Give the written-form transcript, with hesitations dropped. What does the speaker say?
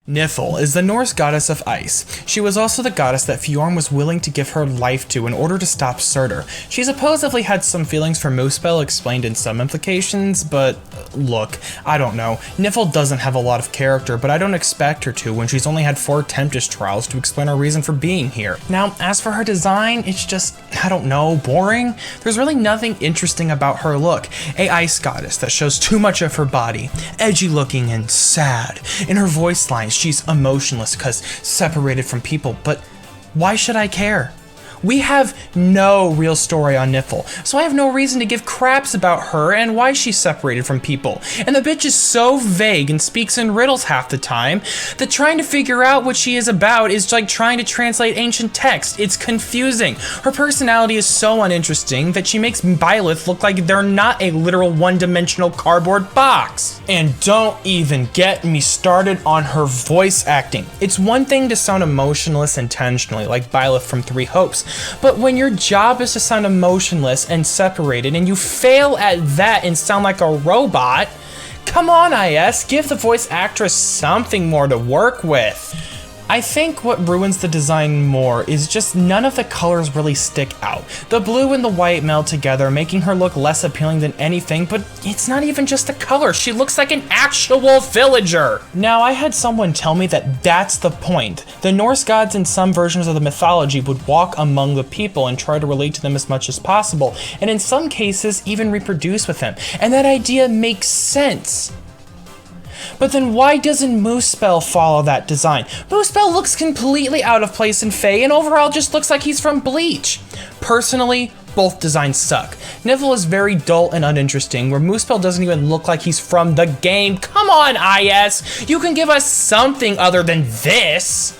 Nifl is the Norse goddess of ice. She was also the goddess that Fjorm was willing to give her life to in order to stop Surtur. She supposedly had some feelings for Muspel explained in some implications, but look, I don't know. Nifl doesn't have a lot of character, but I don't expect her to when she's only had 4 Tempest trials to explain her reason for being here. Now, as for her design, it's just, I don't know, boring. There's really nothing interesting about her look. A ice goddess that shows too much of her body, edgy looking and sad. In her voice lines, she's emotionless because separated from people, but why should I care? We have no real story on Nifl, so I have no reason to give craps about her and why she's separated from people. And the bitch is so vague and speaks in riddles half the time that trying to figure out what she is about is like trying to translate ancient text. It's confusing. Her personality is so uninteresting that she makes Byleth look like they're not a literal one-dimensional cardboard box. And don't even get me started on her voice acting. It's one thing to sound emotionless intentionally, like Byleth from Three Hopes, but when your job is to sound emotionless and separated and you fail at that and sound like a robot, come on IS, give the voice actress something more to work with. I think what ruins the design more is just none of the colors really stick out. The blue and the white meld together, making her look less appealing than anything, but it's not even just the color. She looks like an actual villager. Now, I had someone tell me that that's the point. The Norse gods in some versions of the mythology would walk among the people and try to relate to them as much as possible, and in some cases, even reproduce with them. And that idea makes sense. But then why doesn't Muspel follow that design? Muspel looks completely out of place in Fae and overall just looks like he's from Bleach. Personally, both designs suck. Nifl is very dull and uninteresting, where Muspel doesn't even look like he's from the game. Come on, IS! You can give us something other than this!